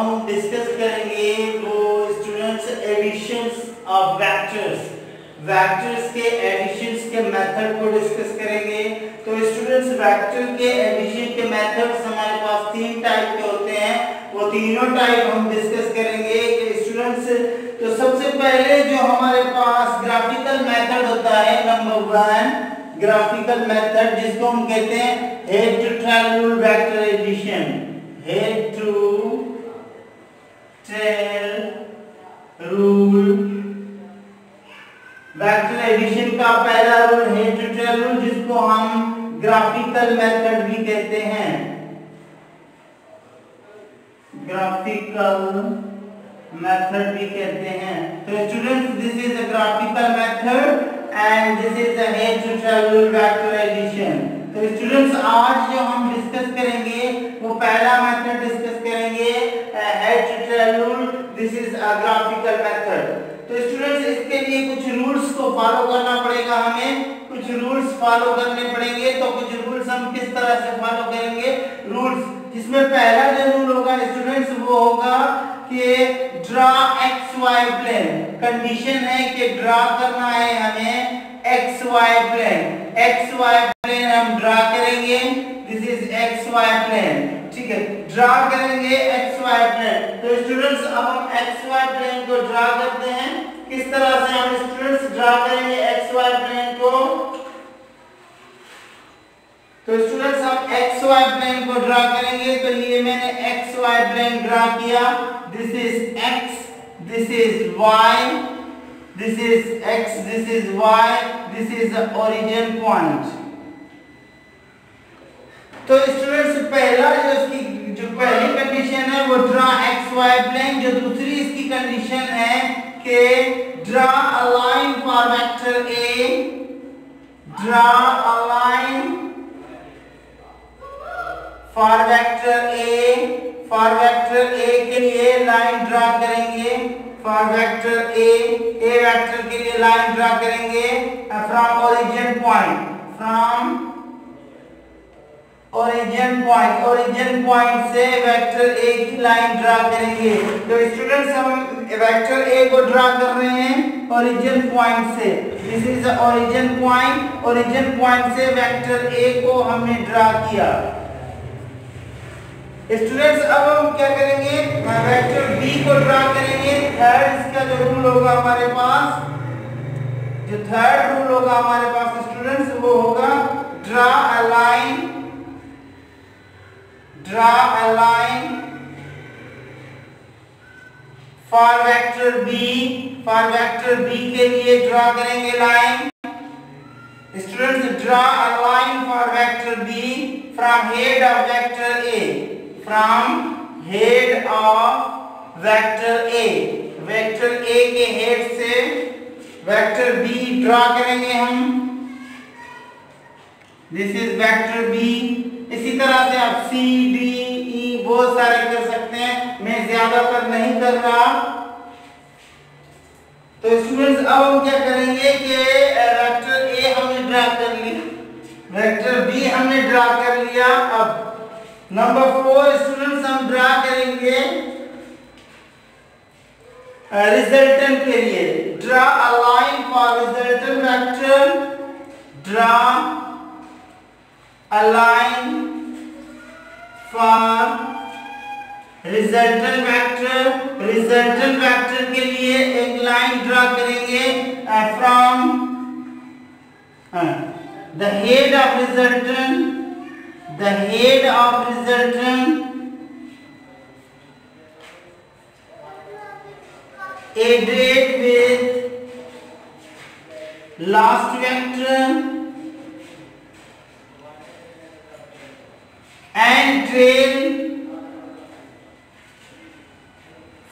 हम डिस्कस करेंगे वो students additions of vectors, vectors के एडिशंस के मेथड को डिस्कस करेंगे। तो स्टूडेंट्स वेक्टर के एडिशन के मेथड्स हमारे पास तीन टाइप के होते हैं, वो तीनों टाइप हम डिस्कस करेंगे कि स्टूडेंट्स। तो सबसे पहले जो हमारे पास ग्राफिकल मेथड होता है, नंबर 1 ग्राफिकल मेथड, जिसको हम कहते हैं head to tail rule vector addition, head to tail rule vector addition का पहला rule head to tail rule, जिसको हम ग्राफिकल मेथड भी कहते हैं, ग्राफिकल मेथड भी कहते हैं। तो students this is a graphical method and this is the head to tail rule vector addition. तो स्टूडेंट्स आज जो हम डिस्कस करेंगे वो पहला मेथड डिस्कस करेंगे, head to tail rule, this is a graphical method. तो स्टूडेंट्स इसके लिए कुछ रूल्स को फॉलो करना पड़ेगा, हमें कुछ रूल्स फॉलो करने पड़ेंगे। तो कुछ रूल्स हम किस तरह से फॉलो करेंगे, रूल्स जिसमें पहला जो रूल होगा स्टूडेंट्स वो होगा कि draw X Y plane. Condition है कि ड्रा करना है हमें X Y plane, X Y plane हम ड्रा करेंगे, this is X Y plane, ठीक है, ड्रा करेंगे एक्स वाई प्लेन। तो स्टूडेंट्स अब हम एक्स वाई प्लेन को ड्रा करते हैं, किस तरह से हम स्टूडेंट्स ड्रा करेंगे एक्स वाई प्लेन को। तो स्टूडेंट्स हम एक्स वाई प्लेन को ड्रा करेंगे। तो ये मैंने एक्स वाई प्लेन ड्रा किया, this is X, this is Y, this is X, this is Y, this is the origin point. तो स्टूडेंट्स पहला जो पहली कंडीशन है वो ड्रा एक्स वाई प्लेन, जो दूसरी इसकी कंडीशन है कि draw a line for vector A, draw a line for vector A, for vector A के लिए लाइन ड्रा करेंगे, फॉर वेक्टर ए वेक्टर के लिए लाइन ड्रा करेंगे from origin point, from origin point से वेक्टर ए की line draw करेंगे। तो स्टूडेंट्स हम वेक्टर ए को ड्रा कर रहे हैं ओरिजिन पॉइंट से, this is the origin point, origin point से वेक्टर ए को हमने ड्रा किया। स्टूडेंट्स अब हम क्या करेंगे, वेक्टर बी को ड्रा करेंगे। थर्ड इसका जो रूल होगा हमारे पास, जो थर्ड रूल होगा हमारे पास स्टूडेंट्स वो होगा draw a line, draw a line for vector B, for vector B के लिए ड्रा करेंगे line. Students draw a line for vector B from head of vector A, from head of vector A, vector A के head से vector B draw करेंगे हम, this is vector B. इसी तरह से आप सी डी ई बहुत सारे कर सकते हैं, मैं ज्यादातर नहीं कर रहा। तो स्टूडेंट्स अब हम क्या करेंगे कि वेक्टर ए हमने ड्रा कर लिया, वेक्टर बी हमने ड्रा कर लिया। अब नंबर 4 स्टूडेंट्स हम ड्रा करेंगे रिजल्टेंट के लिए, draw a line for resultant vector, draw a line for resultant vector, resultant vector के लिए एक लाइन ड्रा करेंगे from the head of resultant, the head of resultant added with last vector and trail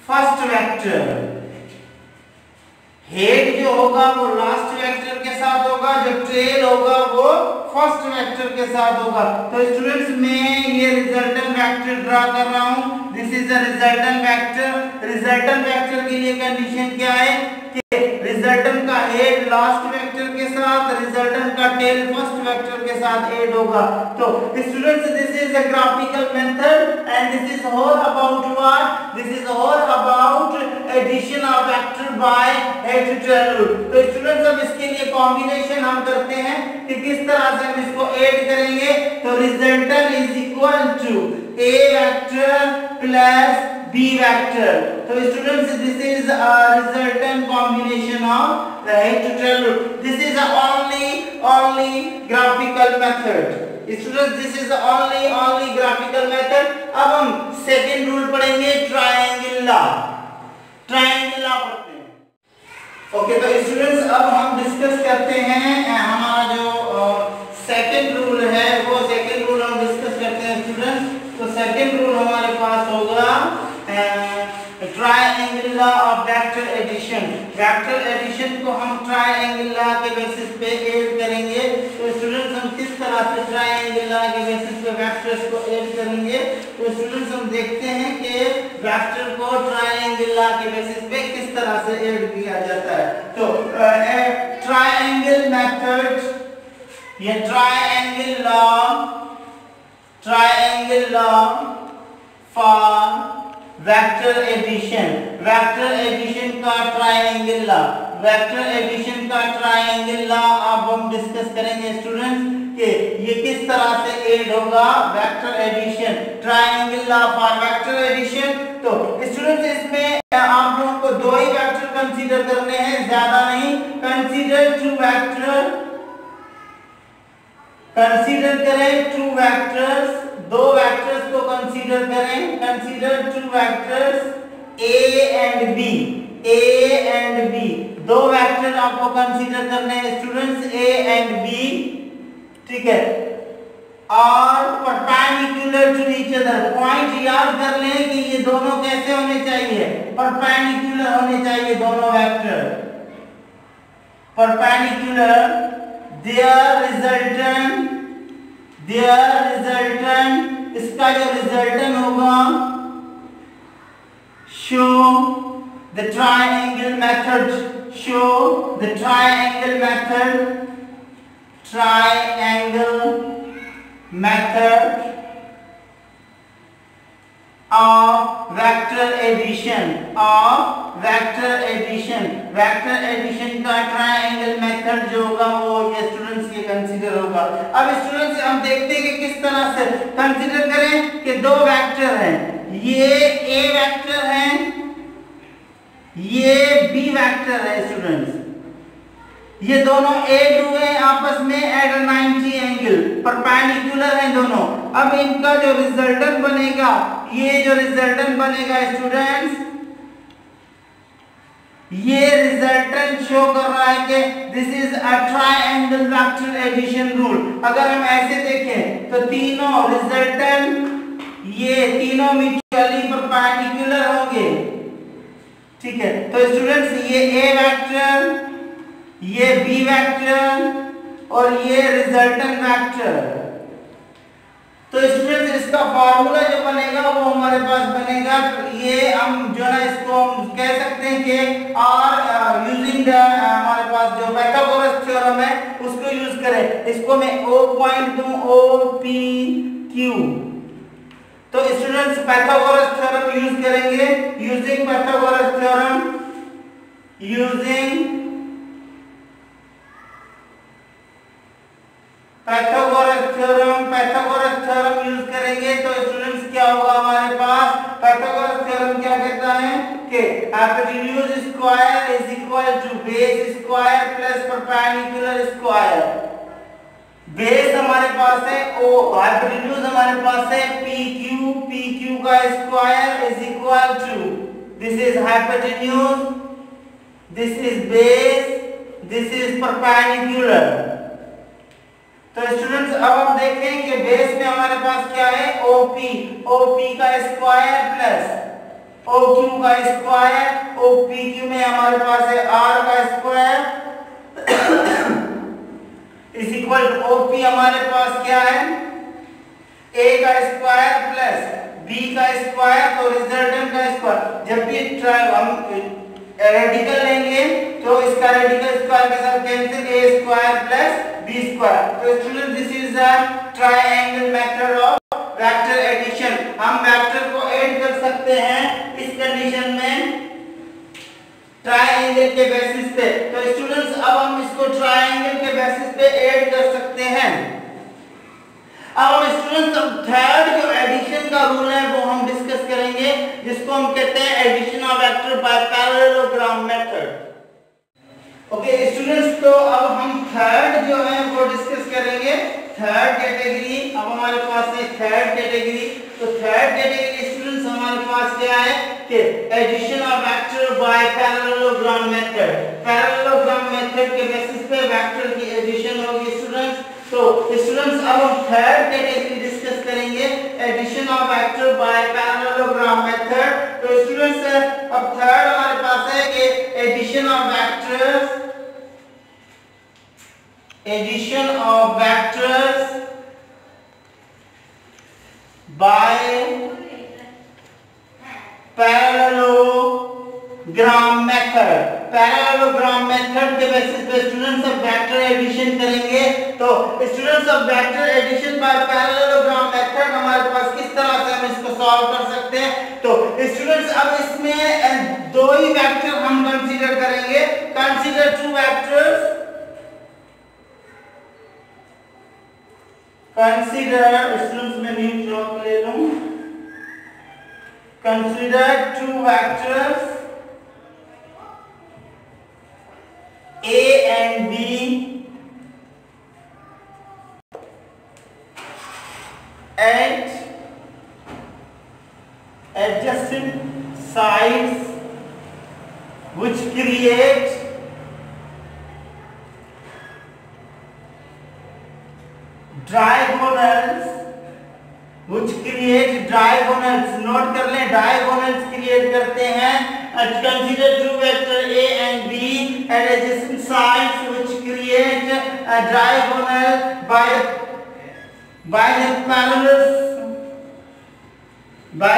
first vector। Head जो होगा वो last vector के साथ होगा, जो ट्रेल होगा वो फर्स्ट वेक्टर के साथ होगा। तो स्टूडेंट्स मैं ये रिजल्टेंट वेक्टर ड्रा कर रहा हूं, this is the resultant vector. Resultant vector के लिए कंडीशन क्या है कि रिजल्टेंट का हेड लास्ट वेक्टर के साथ, रिजल्टेंट का टेल फर्स्ट वेक्टर के साथ ऐड होगा। तो students this is a graphical method and this is all about what? This is all about addition of vector by head to tail rule. तो students अब इसके लिए कॉम्बिनेशन हम करते हैं कि किस तरह से हम इसको ऐड करेंगे. तो resultant is equal to a vector plus b vector. तो students this is a resultant combination of the head to tail rule. This is a only graphical method. Students, this is the only graphical method. अब हम second rule पढ़ेंगे triangle law. Triangle law पढ़ते हैं. Okay, तो students अब हम discuss करते हैं हमारा जो सेकेंड रूल है वो सेकेंड रूल हम डिस्कस करते हैं स्टूडेंट्स. तो सेकेंड रूल हमारे पास होगा triangle law of vector addition. Vector addition को हम ट्रायंगल लॉ के बेसिस पे ऐड करेंगे. तो स्टूडेंट्स हम किस तरह से ट्रायंगल लॉ के बेसिस पे वेक्टर्स को ऐड करेंगे. तो स्टूडेंट्स हम देखते हैं कि वेक्टर को ट्रायंगल लॉ के बेसिस पे किस तरह से ऐड किया जाता है. तो ट्रायंगल मेथड, ये triangle law for vector addition. Vector addition का ट्रायंगल लॉ, वेक्टर एडिशन का ट्रायंगल लॉ अब हम डिस्कस करेंगे स्टूडेंट्स कि ये किस तरह से ऐड होगा vector addition. Triangle law for vector addition. तो स्टूडेंट्स इसमें आप लोगों को दो ही वेक्टर कंसीडर करने हैं, ज्यादा नहीं. कंसीडर टू वेक्टर, कंसीडर करें टू वेक्टर्स, दो वेक्टर्स को कंसीडर करें. Consider two vectors A and B. A and B दो वेक्टर आपको कंसीडर करने हैं स्टूडेंट्स, ए एंड बी. ठीक है, और perpendicular to each other. Point याद कर लें कि ये दोनों कैसे होने चाहिए, परपेंडिकुलर होने चाहिए दोनों वेक्टर. परपेंडिकुलर. देयर रिजल्टेंट, इसका जो रिजल्टेंट होगा show the triangle method, show the triangle method of vector addition, vector addition का ट्रायंगल मेथड जो होगा वो ये स्टूडेंट्स ये कंसीडर होगा. अब स्टूडेंट्स हम देखते हैं कि किस तरह से कंसीडर करें कि दो वेक्टर हैं, ये a वेक्टर है, ये b वेक्टर है स्टूडेंट्स. ये दोनों A2 है आपस में एट 90 एंगल, परपेंडिकुलर हैं दोनों. अब इनका जो रिजल्टेंट बनेगा, ये जो रिजल्टेंट बनेगा स्टूडेंट्स, ये रिजल्टेंट शो कर रहा है कि this is a triangle vector addition rule. अगर हम ऐसे देखें तो तीनों रिजल्टेंट ये तीनों म्यूचुअली परपेंडिकुलर होंगे. ठीक है, तो स्टूडेंट्स ये A वेक्टर, ये B वेक्टर और ये रिजल्टेंट वेक्टर. तो स्टूडेंट्स इसका फार्मूला जो बनेगा वो हमारे पास बनेगा, ये हम जो ना इसको हम कह सकते हैं कि R यूजिंग हमारे पास जो पाइथागोरस थ्योरम है उसको यूज करें. इसको मैं O पॉइंट दूं, OPQ. तो स्टूडेंट्स पाइथागोरस थ्योरम यूज करेंगे. Using Pythagoras theorem, using Pythagoras theorem use करेंगे. तो स्टूडेंट्स क्या होगा हमारे पास, पाइथागोरस थ्योरम क्या कहता है कि hypotenuse square is equal to base square plus perpendicular square. Base हमारे पास है O, हाइपोटेन्यूज हमारे पास है PQ का square is equal to, this is hypotenuse, this is base, this is perpendicular. तो स्टूडेंट्स अब हम देखें कि बेस में हमारे पास क्या है, OP का स्क्वायर प्लस OQ का स्क्वायर. OPQ में हमारे पास है R का square is equal to OP हमारे पास क्या है, A का स्क्वायर प्लस B का स्क्वायर. तो रिजल्टेंट का स्क्वायर, जब भी हम रेडिकल लेंगे तो इसका रेडिकल स्क्वायर के साथ cancel, A square plus B square. तो student this is the triangle method of triangle के बेसिस पे ऐड कर सकते हैं। अब हम स्टूडेंट्स थर्ड जो एडिशन का रूल है वो हम डिस्कस करेंगे, जिसको हम कहते हैं addition of vector by parallelogram method. Okay students, तो अब हम थर्ड जो है वो डिस्कस करेंगे। थर्ड कैटेगरी, अब हमारे पास है थर्ड कैटेगरी। तो थर्ड कैटेगरी स्टूडेंट्स हमारे पास क्या है कि addition of vector by parallelogram method. Parallelogram method के बेसिस पे वेक्टर की एडिशन होगी स्टूडेंट्स। तो स्टूडेंट्स अब हम थर्ड कैटेगरी डिस्कस करेंगे, addition of vector by parallelogram method. तो स्टूडेंट्स अब थर्ड हमारे पास है कि addition of vectors, addition of vectors by parallelogram method. Parallelogram method के बेसिस पे स्टूडेंट्स अब वेक्टर एडिशन करेंगे। तो स्टूडेंट्स अब vector addition by parallelogram method हमारे पास किस तरह से हम इसको सॉल्व कर सकते हैं। तो स्टूडेंट्स अब इसमें दो ही वेक्टर हम कंसीडर करेंगे। Consider two vectors, consider students में न्यू चौक ले लूं। Consider two vectors A and B at adjacent sides which create diagonals, which create diagonals। Note कर लें, diagonals क्रिएट करते हैं। Consider two vector A and B at adjacent sides which create a diagonal by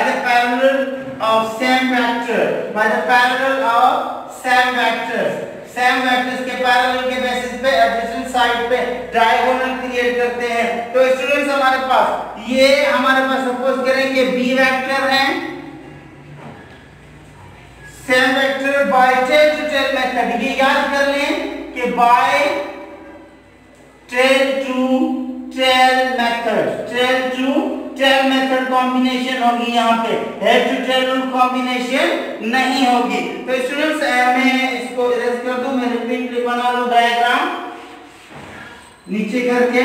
the parallel of same vector, by the parallel of same vectors। same vectors के parallel के basis पे adjacent side पे diagonal create करते हैं। तो students हमारे पास suppose करें कि B वेक्टर है, same vector by tail to tail method. ये याद कर लें कि by tail to tail method, tail to tail method combination होगी। यहाँ पे head to tail rule combination नहीं होगी। तो स्टूडेंट्स मैं इसको इरेज कर दूं, मैं रिपीटली बना लूं डायग्राम नीचे करके।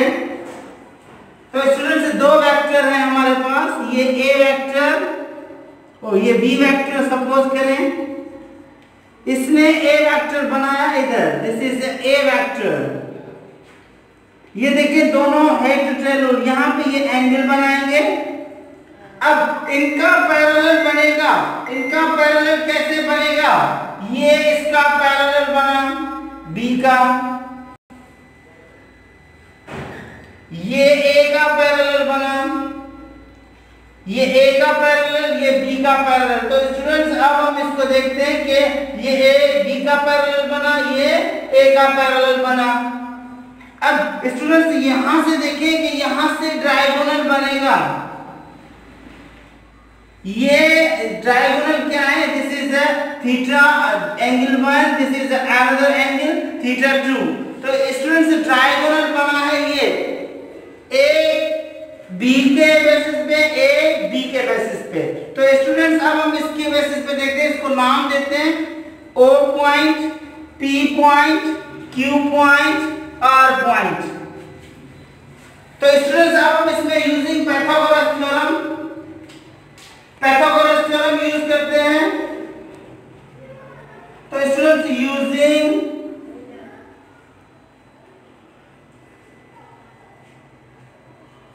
तो स्टूडेंट्स दो वेक्टर हैं हमारे पास, ये ए वेक्टर और ये बी वेक्टर। सपोज करें इसने ए वेक्टर बनाया इधर, दिस इज ए वेक्टर। ये देखिए दोनों हेड टू टेल रूल, यहाँ पे ये एंगल बनाएंगे। अब इनका पैरेलल बनेगा, इनका पैरेलल कैसे बनेगा, ये इसका पैरेलल बना बी का, ये ए का पैरेलल बना, ये ए का पैरेलल, ये बी का पैरेलल। तो स्टूडेंट्स अब हम इसको देखते हैं कि ये ए बी का पैरेलल बना, ये ए का पैरेलल बना। अब स्टूडेंट्स यहां से देखें कि यहां से डायगोनल बनेगा। ये डायगोनल क्या है, this is theta angle 1, this is another angle theta 2। तो स्टूडेंट्स डायगोनल बना है ये ए बी के बेसिस पे, ए बी के बेसिस पे। तो स्टूडेंट्स अब हम इसके बेसिस पे देखते हैं, इसको नाम देते हैं O point, P point, Q point, R point. तो स्टूडेंट्स अब हम इसमें यूजिंग पाइथागोरस थ्योरम यूज करते हैं। तो स्टूडेंट्स यूजिंग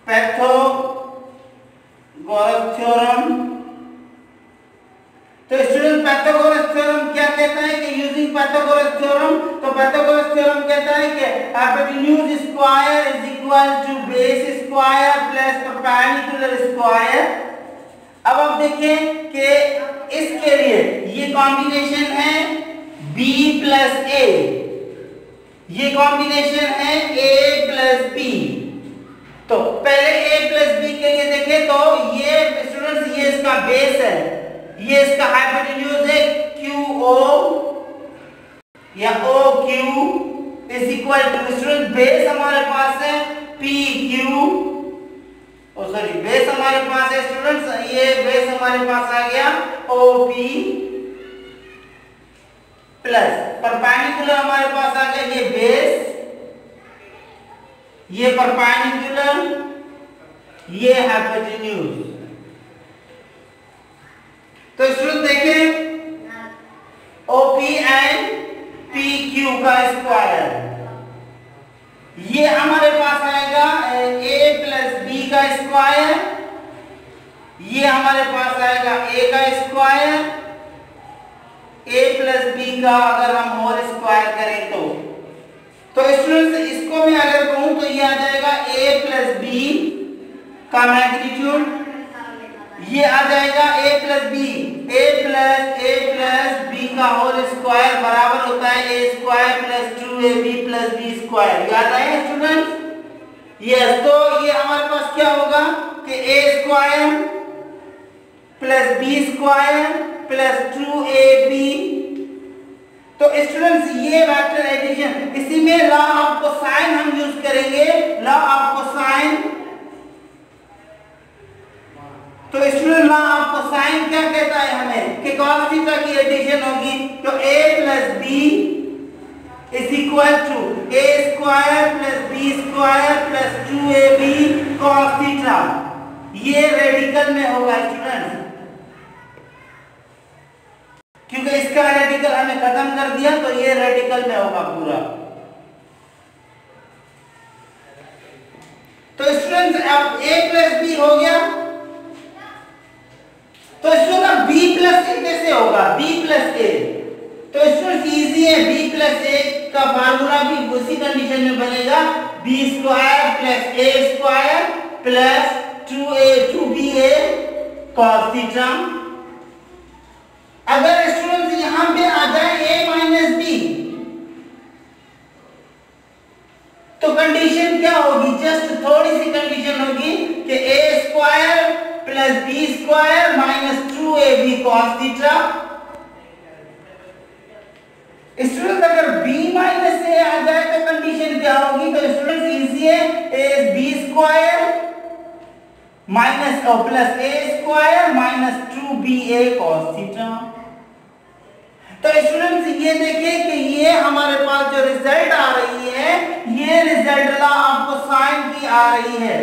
पाइथागोरस थ्योरम। तो स्टूडेंट पाइथागोरस थ्योरम क्या कहता है कि यूजिंग पाइथागोरस थ्योरम, तो पाइथागोरस थ्योरम कहता है कि hypotenuse square is equal to base square plus perpendicular square. अब आप देखें कि इसके लिए ये कॉम्बिनेशन है b प्लस a, ये कॉम्बिनेशन है a प्लस b। तो पहले a प्लस b के लिए देखें तो ये स्टूडेंट्स ये इसका बेस है, ये इसका हाइपोटेन्यूज है QO या OQ is equal to student base हमारे पास है पी क्यू, बेस हमारे पास है स्टूडेंट्स, ये बेस हमारे पास आ गया OP प्लस परपेंडिकुलर हमारे पास आ गया ये बेस, ये परपेंडिकुलर, ये हाइपोटेन्यूज। तो स्टूडेंट देखें OP एंड PQ का स्क्वायर, ये हमारे पास आएगा A प्लस B का स्क्वायर, ये हमारे पास आएगा A का स्क्वायर, A प्लस B का अगर हम होल स्क्वायर करें तो स्टूडेंट्स इसको मैं अगर कहूं तो ये आ जाएगा A प्लस B का मैग्नीट्यूड, ये आ जाएगा A प्लस B का होल स्क्वायर बराबर होता है A square plus 2AB plus B square. याद आया स्टूडेंट्स? यस, तो ये हमारे पास क्या होगा कि A square plus B square plus 2AB। तो स्टूडेंट्स ये वेक्टर एडिशन, इसी में लॉ ऑफ कोसाइन हम यूज करेंगे, लॉ ऑफ कोसाइन। तो स्टूडेंट लॉ ऑफ कोसाइन क्या कहता है हमें कि cos थीटा की एडिशन होगी तो A plus B is equal to A square plus B square plus 2AB cos theta, ये रेडिकल में होगा स्टूडेंट्स, क्योंकि इसका रेडिकल हमने खत्म कर दिया तो ये रेडिकल में होगा पूरा। तो स्टूडेंट्स अब A प्लस B हो गया, तो स्टूडेंट B प्लस A कैसे होगा? B प्लस A, तो स्टूडेंट इजी है, B प्लस A का फार्मूला भी उसी कंडीशन में बनेगा, B square plus A square plus 2BA cos theta. अगर स्टूडेंट यहां पे आ जाए A माइनस B तो कंडीशन क्या होगी? जस्ट थोड़ी सी कंडीशन होगी कि A square plus B square minus 2AB cos theta. Student अगर B माइनस A आ जाए तो कंडीशन क्या होगी? तो स्टूडेंट इजी है, A B square minus plus A square minus 2BA cos theta. तो स्टूडेंट्स ये देखिए कि ये हमारे पास जो रिजल्ट आ रही है, ये रिजल्ट लॉ ऑफ कोसाइन की आ रही है।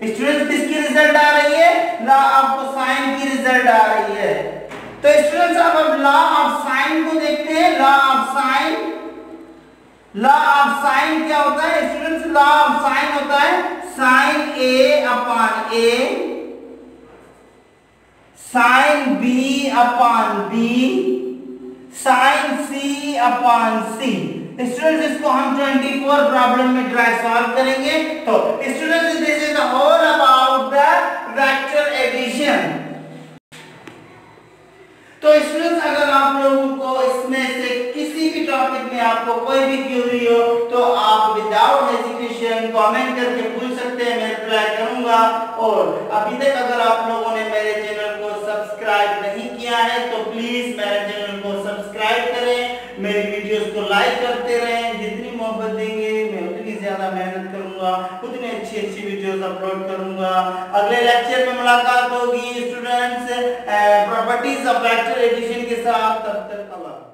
स्टूडेंट्स किसकी रिजल्ट आ रही है? लॉ ऑफ कोसाइन की रिजल्ट आ रही है। तो स्टूडेंट्स अब लॉ ऑफ साइन को देखते हैं। लॉ ऑफ साइन क्या होता है स्टूडेंट्स? लॉ ऑफ साइन होता है sine A upon A sine B upon B sine C upon C। Students इसको हम 24 प्रॉब्लम में ट्राई सॉल्व करेंगे। तो students this is the whole about the vector addition. तो स्टूडेंट्स अगर आप लोगों को इसमें से किसी भी टॉपिक में आपको कोई भी क्वेरी हो तो आप विदाउट हेजिटेशन कमेंट करके पूछ सकते हैं, मैं रिप्लाई करूंगा। और अभी तक अगर आप लोगों ने मेरे चैनल को सब्सक्राइब नहीं किया है तो प्लीज मेरे चैनल को सब्सक्राइब करें, मेरी वीडियोस को लाइक करते रहें। जितनी मोहब्बत देंगे मैं उतनी ज्यादा मेहनत करूंगा, उतनी अच्छी वीडियोस अपलोड करूंगा। अगले लेक्चर में मुलाकात होगी students properties of vector addition के साथ। तब तक अल्लाह।